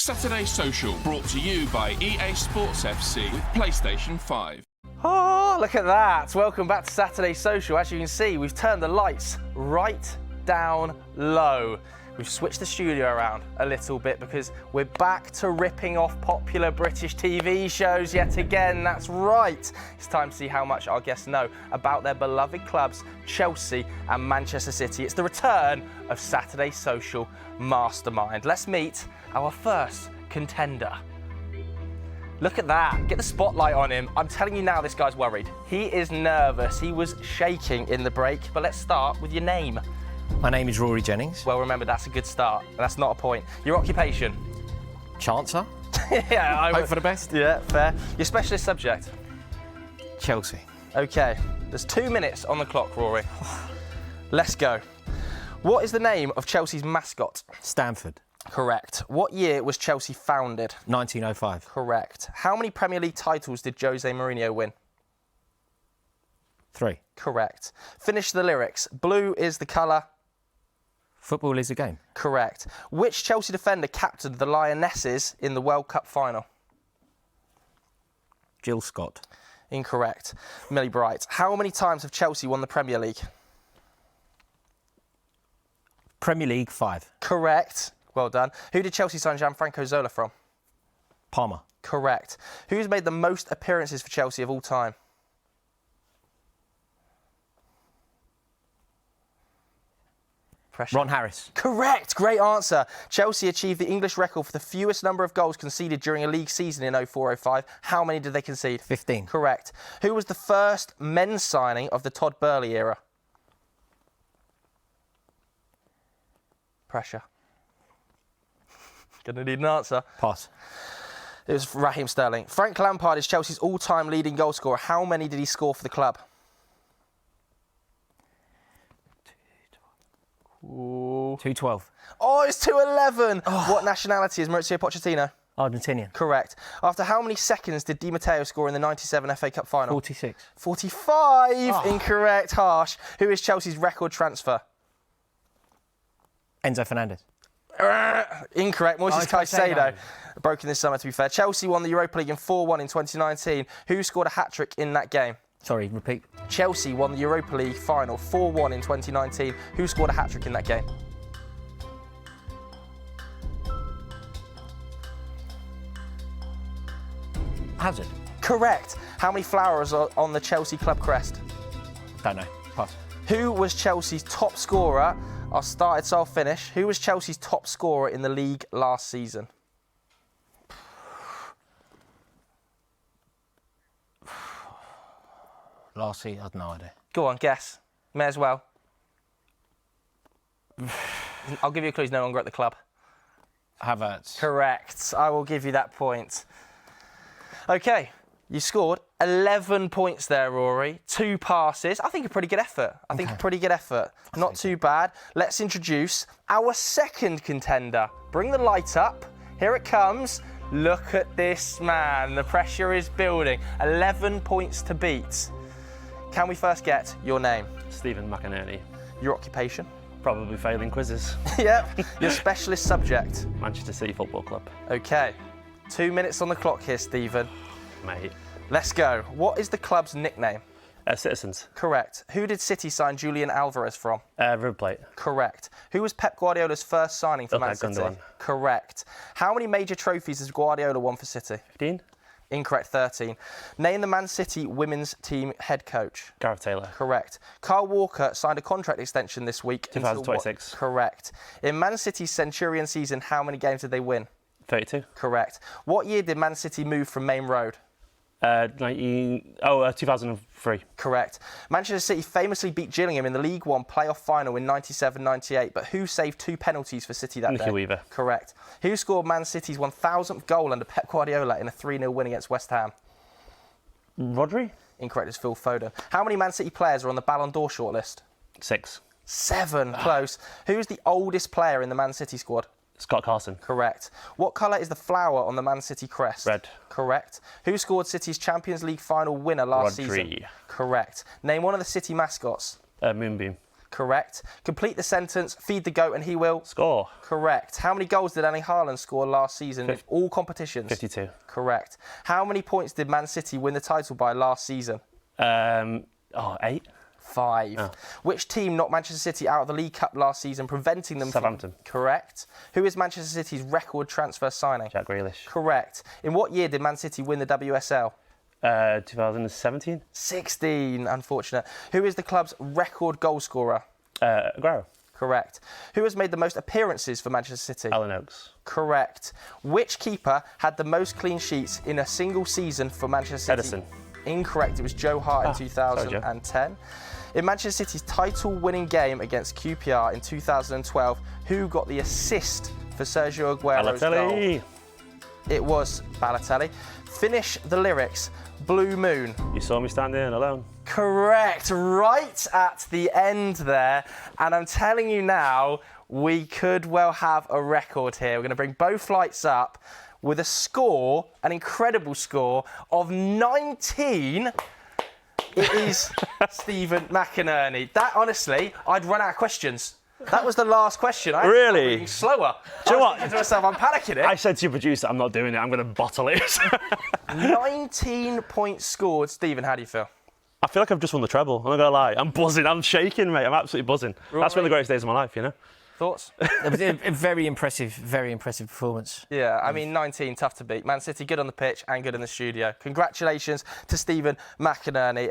Saturday Social, brought to you by EA Sports FC with PlayStation 5. Oh, look at that. Welcome back to Saturday Social. As you can see, we've turned the lights right down low. We've switched the studio around a little bit because we're back to ripping off popular British TV shows yet again. That's right. It's time to see how much our guests know about their beloved clubs, Chelsea and Manchester City. It's the return of Saturday Social Mastermind. Let's meet our first contender. Look at that. Get the spotlight on him. I'm telling you now, this guy's worried. He is nervous. He was shaking in the break. But let's start with your name. My name is Rory Jennings. Well, remember, that's a good start. That's not a point. Your occupation? Chancer. Yeah, I Hope for the best. Yeah, fair. Your specialist subject? Chelsea. Okay. There's 2 minutes on the clock, Rory. Let's go. What is the name of Chelsea's mascot? Stanford. Correct. What year was Chelsea founded? 1905. Correct. How many Premier League titles did Jose Mourinho win? 3. Correct. Finish the lyrics. Blue is the colour. Football is a game. Correct. Which Chelsea defender captained the Lionesses in the World Cup final? Jill Scott. Incorrect. Millie Bright. How many times have Chelsea won the Premier League? Premier League 5. Correct. Well done. Who did Chelsea sign Gianfranco Zola from? Parma. Correct. Who's made the most appearances for Chelsea of all time? Pressure. Ron Harris. Correct. Great answer. Chelsea achieved the English record for the fewest number of goals conceded during a league season in 04-05. How many did they concede? 15. Correct. Who was the first men's signing of the Todd Burley era? Pressure. Gonna need an answer. Pass. It was Raheem Sterling. Frank Lampard is Chelsea's all-time leading goal scorer. How many did he score for the club? Ooh. 212. Oh, it's 211. Oh. What nationality is Mauricio Pochettino? Argentinian. Correct. After how many seconds did Di Matteo score in the 97 FA Cup final? 46. 45. Oh. Incorrect. Harsh. Who is Chelsea's record transfer? Enzo Fernandez. Incorrect. Moises Caicedo. Caicedo. Broken this summer, to be fair. Chelsea won the Europa League in 4-1 in 2019. Who scored a hat-trick in that game? Sorry, repeat. Chelsea won the Europa League final 4-1 in 2019. Who scored a hat-trick in that game? Hazard. Correct. How many flowers are on the Chelsea club crest? Don't know. Pass. Who was Chelsea's top scorer? I'll start it, so I'll finish. Who was Chelsea's top scorer in the league last season? Last season, I have no idea. Go on, guess. May as well. I'll give you a clue. He's no longer at the club. Havertz. Correct. I will give you that point. Okay, you scored 11 points there, Rory. 2 passes. I think a pretty good effort. Not too bad. Let's introduce our second contender. Bring the light up. Here it comes. Look at this man. The pressure is building. 11 points to beat. Can we first get your name? Steven McInerney. Your occupation? Probably failing quizzes. Yep. Your specialist subject? Manchester City Football Club. Okay. 2 minutes on the clock here, Stephen. Mate. Let's go. What is the club's nickname? Citizens. Correct. Who did City sign Julian Alvarez from? River Plate. Correct. Who was Pep Guardiola's first signing for Okay, Man City? Gundogan. Correct. How many major trophies has Guardiola won for City? 15. Incorrect, 13. Name the Man City women's team head coach. Gareth Taylor. Correct. Carl Walker signed a contract extension this week. 2026. Correct. In Man City's Centurion season, how many games did they win? 32. Correct. What year did Man City move from Main Road? 2003. Correct. Manchester City famously beat Gillingham in the League One playoff final in 97-98, but who saved 2 penalties for City that day? Nicky Weaver. Correct. Who scored Man City's 1,000th goal under Pep Guardiola in a 3-0 win against West Ham? Rodri. Incorrect, it's Phil Foden. How many Man City players are on the Ballon d'Or shortlist? 6. 7. Close. Who is the oldest player in the Man City squad? Scott Carson. Correct. What colour is the flower on the Man City crest? Red. Correct. Who scored City's Champions League final winner last season? Rodri. Correct. Name one of the City mascots. Moonbeam. Correct. Complete the sentence, feed the goat and he will. Score. Correct. How many goals did Erling Haaland score last season with all competitions? 52. Correct. How many points did Man City win the title by last season? 8. 5. Oh. Which team knocked Manchester City out of the League Cup last season, preventing them Southampton. from... Correct. Who is Manchester City's record transfer signing? Jack Grealish. Correct. In what year did Man City win the WSL? 2017. 16, unfortunate. Who is the club's record goal scorer? Aguero. Correct. Who has made the most appearances for Manchester City? Alan Oakes. Correct. Which keeper had the most clean sheets in a single season for Manchester City? Edison. Incorrect. It was Joe Hart in Sorry, 2010. In Manchester City's title-winning game against QPR in 2012, who got the assist for Sergio Aguero's Balotelli. goal? It was Balotelli. Finish the lyrics. Blue Moon. You saw me standing alone. Correct, right at the end there. And I'm telling you now, we could well have a record here. We're going to bring both flights up with a score, an incredible score of 19. It is Steven McInerney. That, honestly, I'd run out of questions. That was the last question. I Really? was slower. Do you know what? Thinking to myself, I'm panicking it. I said to your producer, I'm not doing it. I'm going to bottle it. 19 points scored. Steven, how do you feel? I feel like I've just won the treble. I'm not going to lie. I'm buzzing. I'm shaking, mate. I'm absolutely buzzing. That's one of the greatest days of my life, you know? Thoughts? It was a very impressive performance. Yeah, I mean, 19, tough to beat. Man City, good on the pitch and good in the studio. Congratulations to Steven McInerney.